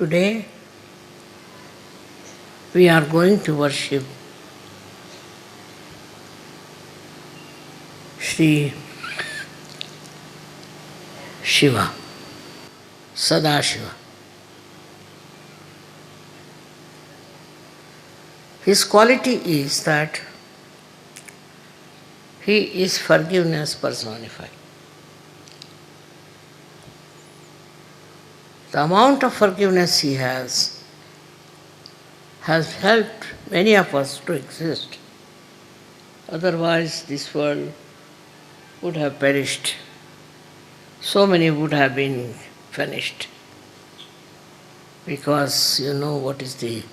Today we are going to worship Sri Shiva, Sadashiva. His quality is that he is forgiveness personified. The amount of forgiveness he has helped many of us to exist. Otherwise, this world would have perished. So many would have been finished. Because you know what is the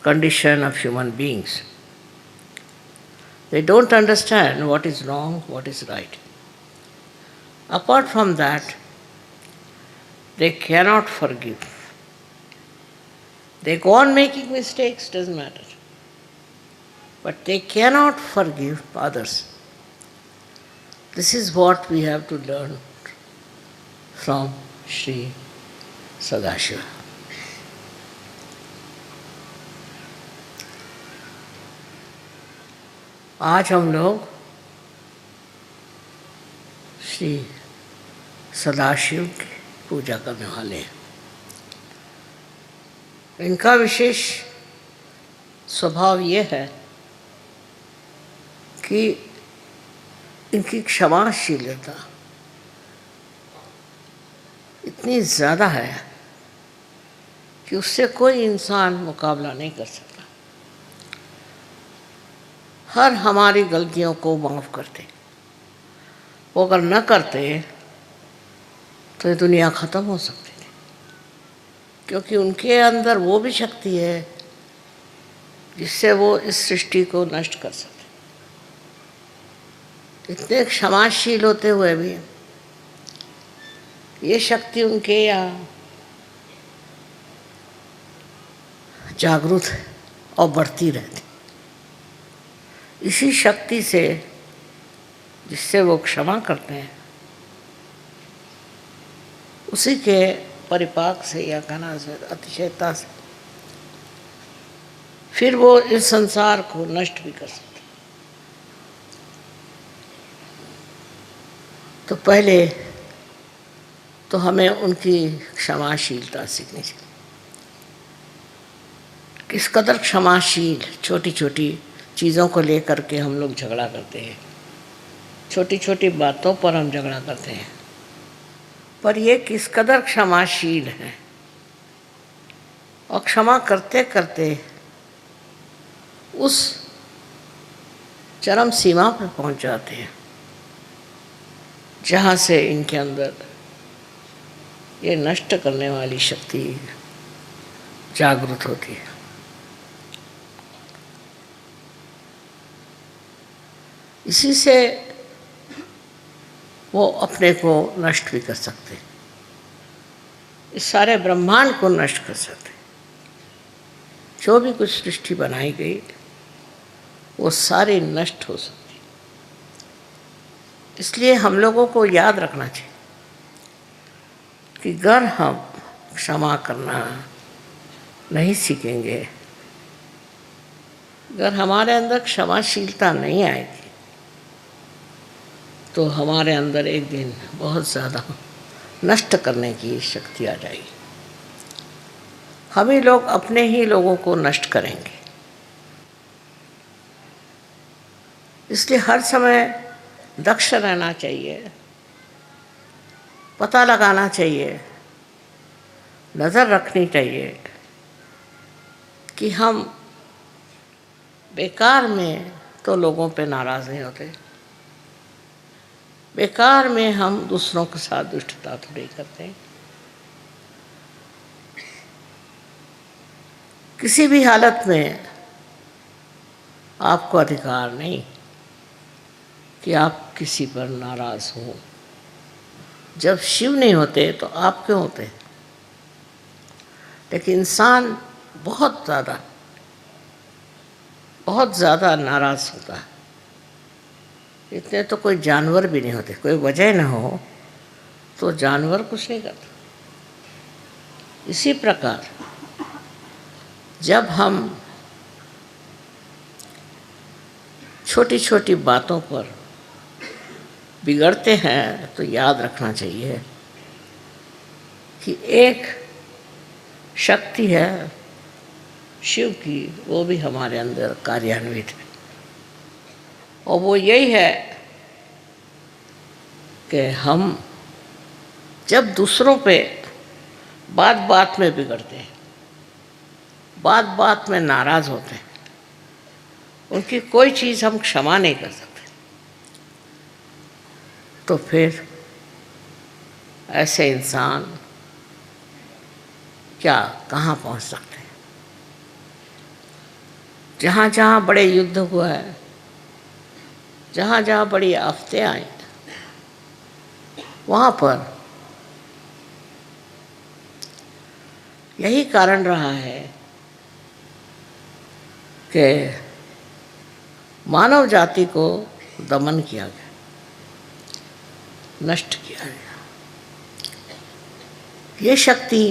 condition of human beings. They don't understand what is wrong, what is right. Apart from that, they cannot forgive. They go on making mistakes, doesn't matter. But they cannot forgive others. This is what we have to learn from Sri Sadashiva. आज हम लोग श्री सदाशिव की पूजा करने वाले हैं। इनका विशेष स्वभाव ये है कि इनकी क्षमाशीलता इतनी ज़्यादा है कि उससे कोई इंसान मुकाबला नहीं कर सकता। हर हमारी गलतियों को माफ़ करते। वो अगर न करते तो ये दुनिया ख़त्म हो सकती थी, क्योंकि उनके अंदर वो भी शक्ति है जिससे वो इस सृष्टि को नष्ट कर सकते। इतने क्षमाशील होते हुए भी ये शक्ति उनके यहाँ जागृत है और बढ़ती रहती। इसी शक्ति से जिससे वो क्षमा करते हैं, उसी के परिपाक से या कहना से अतिशयता से फिर वो इस संसार को नष्ट भी कर सकते। तो पहले तो हमें उनकी क्षमाशीलता सीखनी चाहिए। किस कदर क्षमाशील, छोटी छोटी चीज़ों को लेकर के हम लोग झगड़ा करते हैं, छोटी छोटी बातों पर हम झगड़ा करते हैं, पर ये किस कदर क्षमाशील है और क्षमा करते करते उस चरम सीमा पर पहुंच जाते हैं जहाँ से इनके अंदर ये नष्ट करने वाली शक्ति जागृत होती है। इसी से वो अपने को नष्ट भी कर सकते, इस सारे ब्रह्मांड को नष्ट कर सकते। जो भी कुछ सृष्टि बनाई गई वो सारी नष्ट हो सकती। इसलिए हम लोगों को याद रखना चाहिए कि अगर हम क्षमा करना नहीं सीखेंगे, अगर हमारे अंदर क्षमाशीलता नहीं आएगी, तो हमारे अंदर एक दिन बहुत ज़्यादा नष्ट करने की शक्ति आ जाएगी। हम ही लोग अपने ही लोगों को नष्ट करेंगे। इसलिए हर समय दक्ष रहना चाहिए, पता लगाना चाहिए, नज़र रखनी चाहिए कि हम बेकार में तो लोगों पे नाराज़ नहीं होते, बेकार में हम दूसरों के साथ दुष्टता तो नहीं करते। किसी भी हालत में आपको अधिकार नहीं कि आप किसी पर नाराज़ हो। जब शिव नहीं होते तो आप क्यों होते? लेकिन इंसान बहुत ज़्यादा नाराज़ होता है। इतने तो कोई जानवर भी नहीं होते। कोई वजह ना हो तो जानवर कुछ नहीं करता। इसी प्रकार जब हम छोटी छोटी बातों पर बिगड़ते हैं तो याद रखना चाहिए कि एक शक्ति है शिव की, वो भी हमारे अंदर कार्यान्वित है, और वो यही है कि हम जब दूसरों पे बात बात में बिगड़ते हैं, बात बात में नाराज़ होते हैं, उनकी कोई चीज़ हम क्षमा नहीं कर सकते, तो फिर ऐसे इंसान क्या कहाँ पहुँच सकते हैं। जहाँ जहाँ बड़े युद्ध हुआ है, जहाँ जहाँ बड़ी आफतें आई, वहाँ पर यही कारण रहा है कि मानव जाति को दमन किया गया, नष्ट किया गया। ये शक्ति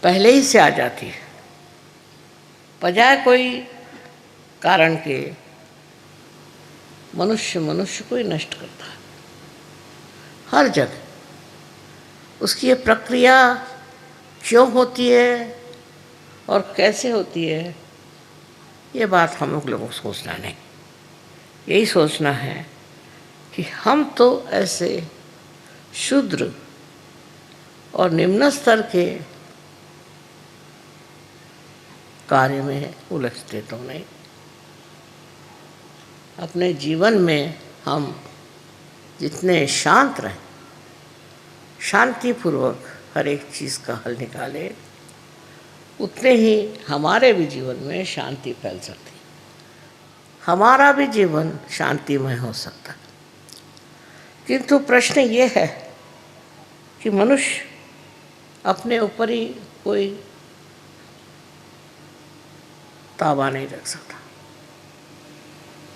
पहले ही से आ जाती है, बजाय कोई कारण के मनुष्य को ही नष्ट करता है हर जगह। उसकी ये प्रक्रिया क्यों होती है और कैसे होती है, ये बात हम लोगों को सोचना नहीं। यही सोचना है कि हम तो ऐसे शूद्र और निम्न स्तर के कार्य में उलझते तो नहीं। अपने जीवन में हम जितने शांत रहें, शांतिपूर्वक हर एक चीज़ का हल निकालें, उतने ही हमारे भी जीवन में शांति फैल सकती है, हमारा भी जीवन शांतिमय हो सकता है। किंतु प्रश्न ये है कि मनुष्य अपने ऊपर ही कोई ताबा नहीं रख सकता,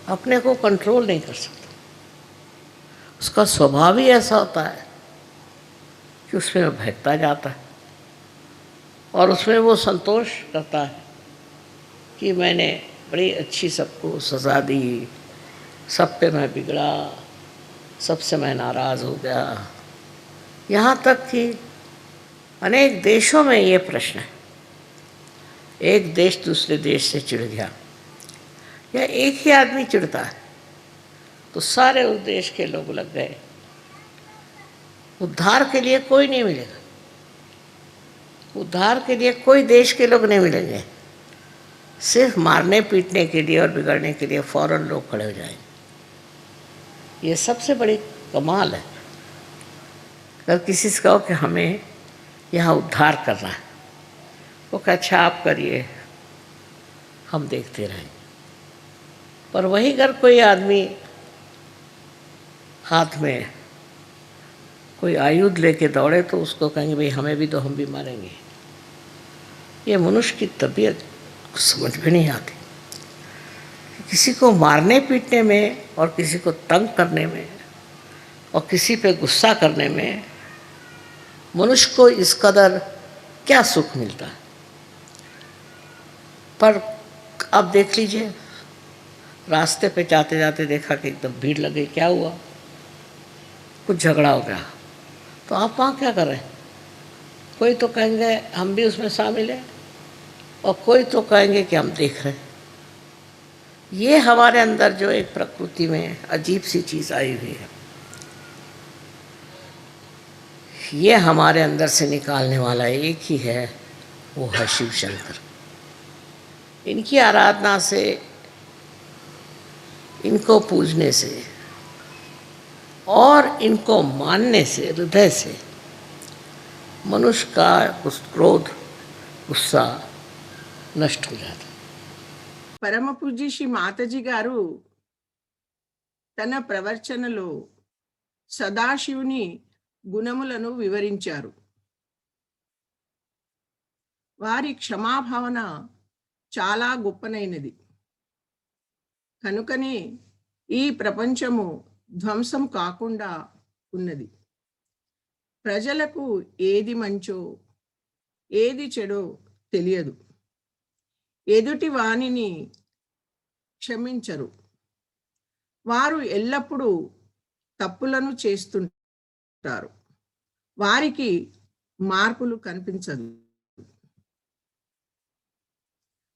अपने को कंट्रोल नहीं कर सकता। उसका स्वभाव ही ऐसा होता है कि उसमें वो बहकता जाता है और उसमें वो संतोष करता है कि मैंने बड़ी अच्छी सबको सज़ा दी, सब पे मैं बिगड़ा, सबसे मैं नाराज़ हो गया। यहाँ तक कि अनेक देशों में ये प्रश्न है, एक देश दूसरे देश से चिढ़ गया या एक ही आदमी चिढ़ता है तो सारे उस देश के लोग लग गए, उद्धार के लिए कोई नहीं मिलेगा, उद्धार के लिए कोई देश के लोग नहीं मिलेंगे, सिर्फ मारने पीटने के लिए और बिगड़ने के लिए फौरन लोग खड़े हो जाएंगे। ये सबसे बड़ी कमाल है। अगर किसी से कहो कि हमें यहाँ उद्धार करना है, वो कहे अच्छा आप करिए, हम देखते रहें। पर वहीं अगर कोई आदमी हाथ में कोई आयुध लेके दौड़े तो उसको कहेंगे भाई हमें भी दो, हम भी मारेंगे। ये मनुष्य की तबीयत समझ में नहीं आती। किसी को मारने पीटने में और किसी को तंग करने में और किसी पे गुस्सा करने में मनुष्य को इस कदर क्या सुख मिलता है। पर अब देख लीजिए, रास्ते पे जाते जाते देखा कि एकदम भीड़ लग गई, क्या हुआ, कुछ झगड़ा हो गया, तो आप वहाँ क्या कर रहे हैं? कोई तो कहेंगे हम भी उसमें शामिल हैं और कोई तो कहेंगे कि हम देख रहे हैं। ये हमारे अंदर जो एक प्रकृति में अजीब सी चीज़ आई हुई है, ये हमारे अंदर से निकालने वाला एक ही है, वो है शिव शंकर। इनकी आराधना से, इनको पूजने से और इनको मानने से, हृदय से मनुष्य का उस क्रोध, गुस्सा नष्ट हो जाता है। పరమ పూజ్య శ్రీ మాతాజీ గారు తన ప్రవచనలో సదాశివుని గుణములను వివరించారు. వారి క్షమాభావన చాలా గొప్పనైనది. కనుకనే ఈ ప్రపంచము ధ్వంసం కాకుండా ఉన్నది. ప్రజలకు ఏది మంచో ఏది చెడో తెలియదు. ఎదుటి వానిని క్షమించరు. వారు ఎల్లప్పుడూ తప్పులను చేస్తుంటారు. వారికి మార్పులు కనిపించదు.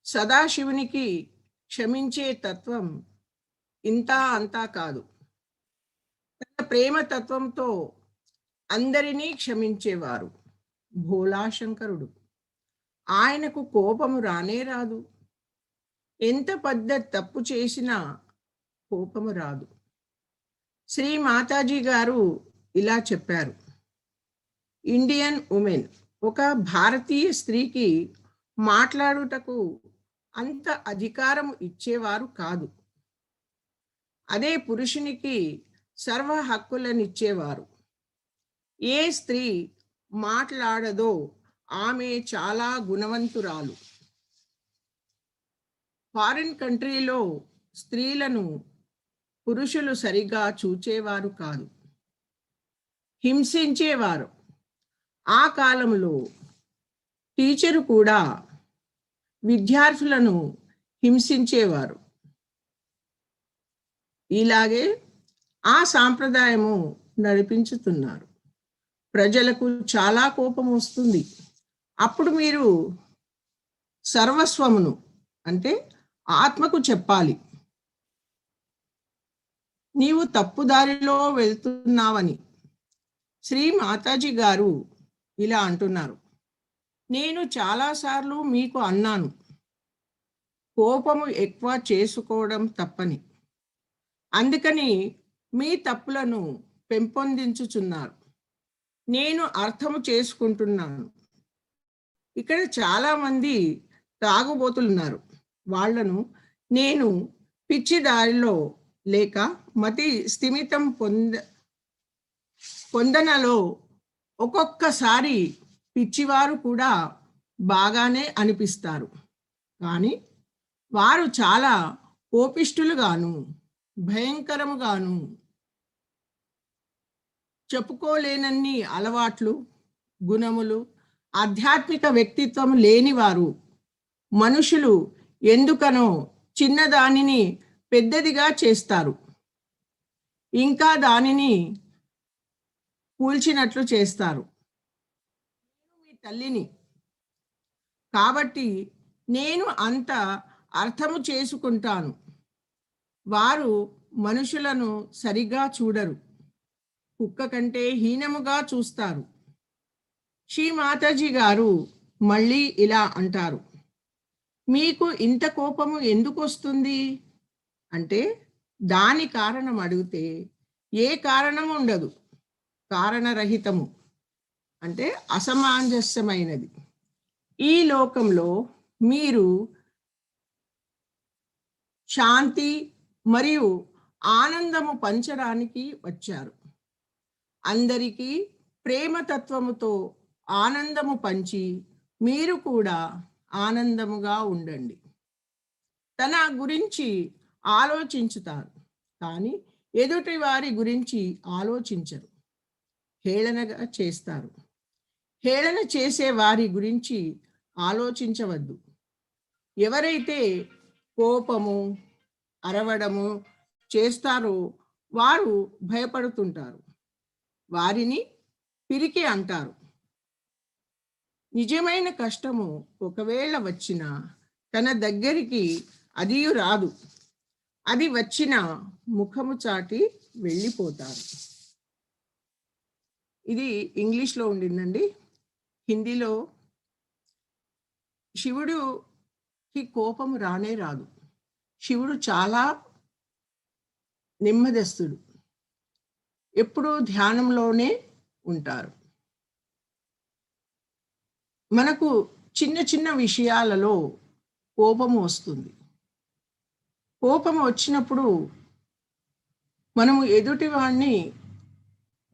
సదాశివునికి క్షమించే తత్వం ఇంతా అంతా కాదు. తన ప్రేమ తత్వంతో అందరినీ క్షమించేవారు భోలాశంకరుడు. ఆయనకు కోపము రానే రాదు. ఎంత పెద్ద తప్పు చేసినా కోపము రాదు. శ్రీ మాతాజీ గారు ఇలా చెప్పారు, ఇండియన్ ఉమెన్, ఒక భారతీయ స్త్రీకి మాట్లాడుటకు అంత అధికారం ఇచ్చేవారు కాదు. అదే పురుషునికి సర్వ హక్కులనిచ్చేవారు. ఏ స్త్రీ మాట్లాడదో ఆమె చాలా గుణవంతురాలు. ఫారిన్ కంట్రీలో స్త్రీలను పురుషులు సరిగా చూచేవారు కాదు, హింసించేవారు. ఆ కాలంలో టీచరు కూడా విద్యార్థులను హింసించేవారు. ఇలాగే ఆ సాంప్రదాయము నడిపించుతున్నారు. ప్రజలకు చాలా కోపం వస్తుంది. అప్పుడు మీరు సర్వస్వమును అంటే ఆత్మకు చెప్పాలి, నీవు తప్పుదారిలో వెళ్తున్నావని. శ్రీ మాతాజీ గారు ఇలా అంటున్నారు, నేను చాలాసార్లు మీకు అన్నాను, కోపము ఎక్కువ చేసుకోవడం తప్పని. అందుకని మీ తప్పులను పెంపొందించుచున్నారు. నేను అర్థము చేసుకుంటున్నాను. ఇక్కడ చాలామంది తాగుబోతులున్నారు. వాళ్లను నేను పిచ్చి దారిలో లేక మతి స్థిమితం పొందనలో ఒక్కొక్కసారి పిచ్చివారు కూడా బాగానే అనిపిస్తారు. కానీ వారు చాలా కోపిష్ఠులుగాను భయంకరముగాను చెప్పుకోలేనన్ని అలవాట్లు, గుణములు, ఆధ్యాత్మిక వ్యక్తిత్వం లేనివారు. మనుషులు ఎందుకనో చిన్నదానిని పెద్దదిగా చేస్తారు, ఇంకా దానిని కూల్చినట్లు చేస్తారు. మీ తల్లిని కాబట్టి నేను అంత అర్థము చేసుకుంటాను. వారు మనుషులను సరిగా చూడరు, కుక్క కంటే హీనముగా చూస్తారు. శ్రీ మాతాజీ గారు మళ్ళీ ఇలా అంటారు, మీకు ఇంత కోపము ఎందుకు వస్తుంది అంటే దాని కారణం అడిగితే ఏ కారణము ఉండదు, కారణరహితము అంటే అసమంజసమైనది. ఈ లోకంలో మీరు శాంతి మరియు ఆనందము పంచడానికి వచ్చారు. అందరికీ ప్రేమతత్వముతో ఆనందము పంచి మీరు కూడా ఆనందముగా ఉండండి. తన గురించి ఆలోచించుతారు, కానీ ఎదుటి వారి గురించి ఆలోచించరు. హేళనగా చేస్తారు. హేళన చేసే వారి గురించి ఆలోచించవద్దు. ఎవరైతే కోపము, అరవడము చేస్తారో వారు భయపడుతుంటారు. వారిని పిరికి అంటారు. నిజమైన కష్టము ఒకవేళ వచ్చినా తన దగ్గరికి అది రాదు. అది వచ్చిన ముఖము చాటి వెళ్ళిపోతారు. ఇది ఇంగ్లీష్లో ఉండిందండి. హిందీలో శివుడికి కోపము రానే రాదు. శివుడు చాలా నెమ్మదస్తుడు, ఎప్పుడూ ధ్యానంలోనే ఉంటారు. మనకు చిన్న చిన్న విషయాలలో కోపము వస్తుంది. కోపము వచ్చినప్పుడు మనము ఎదుటి వాడిని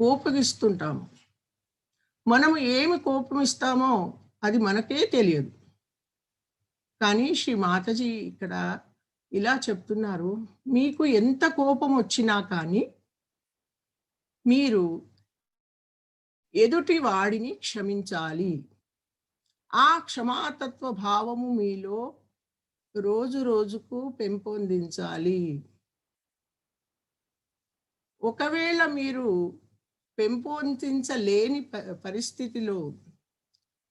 కోపగిస్తుంటాము. మనము ఏమి కోపమిస్తామో అది మనకే తెలియదు. కానీ శ్రీ మాతాజీ ఇక్కడ ఇలా చెప్తున్నారు, మీకు ఎంత కోపం వచ్చినా కానీ మీరు ఎదుటి వాడిని క్షమించాలి. ఆ క్షమాతత్వ భావము మీలో రోజు రోజుకు పెంపొందించాలి. ఒకవేళ మీరు పెంపొందించలేని పరిస్థితిలో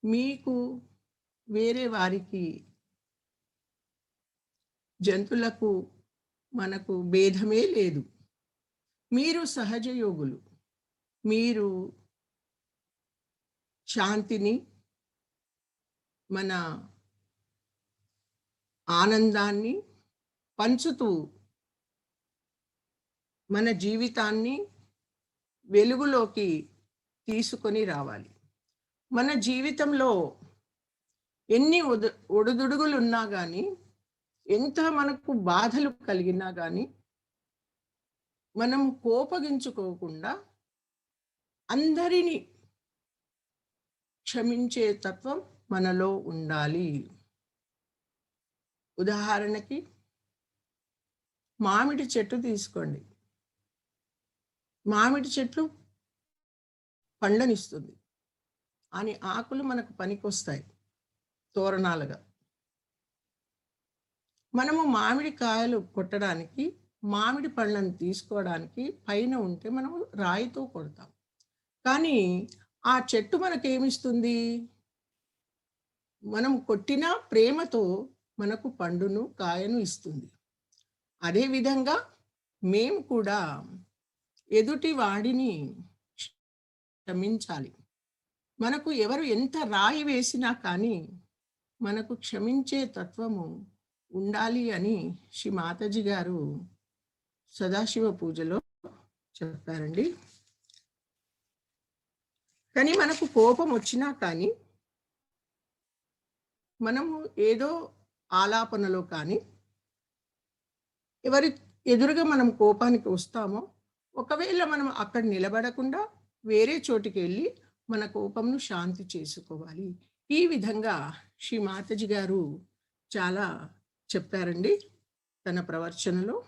మీకు వేరే వారికి, జంతువులకు మనకు భేదమే లేదు. మీరు సహజయోగులు. మీరు శాంతిని, మన ఆనందాన్ని పంచుతూ మన జీవితాన్ని వెలుగులోకి తీసుకొని రావాలి. మన జీవితంలో ఎన్ని ఒడుదుడుగులున్నా గానీ, ఎంత మనకు బాధలు కలిగినా గానీ, మనం కోపగించుకోకుండా అందరినీ క్షమించే తత్వం మనలో ఉండాలి. ఉదాహరణకి మామిడి చెట్టు తీసుకోండి. మామిడి చెట్లు పండ్లనిస్తుంది. అని ఆకులు మనకు పనికొస్తాయి తోరణాలుగా. మనము మామిడి కాయలు కొట్టడానికి, మామిడి పళ్ళను తీసుకోవడానికి పైన ఉంటే మనము రాయితో కొడతాం. కానీ ఆ చెట్టు మనకేమిస్తుంది? మనం కొట్టిన ప్రేమతో మనకు పండును, కాయను ఇస్తుంది. అదేవిధంగా మేము కూడా ఎదుటి వాడిని క్షమించాలి. మనకు ఎవరు ఎంత రాయి వేసినా కానీ మనకు క్షమించే తత్వము ఉండాలి అని శ్రీ మాతాజీ గారు సదాశివ పూజలో చెప్పారండి. కానీ మనకు కోపం వచ్చినా కానీ మనము ఏదో ఆలాపనలో కానీ ఎవరి ఎదురుగా మనం కోపానికి వస్తామో, ఒకవేళ మనం అక్కడ నిలబడకుండా వేరే చోటికి వెళ్ళి మన కోపంను శాంతి చేసుకోవాలి. ఈ విధంగా శ్రీ మాతాజీ గారు చాలా చెప్పారండి తన ప్రవచనలో.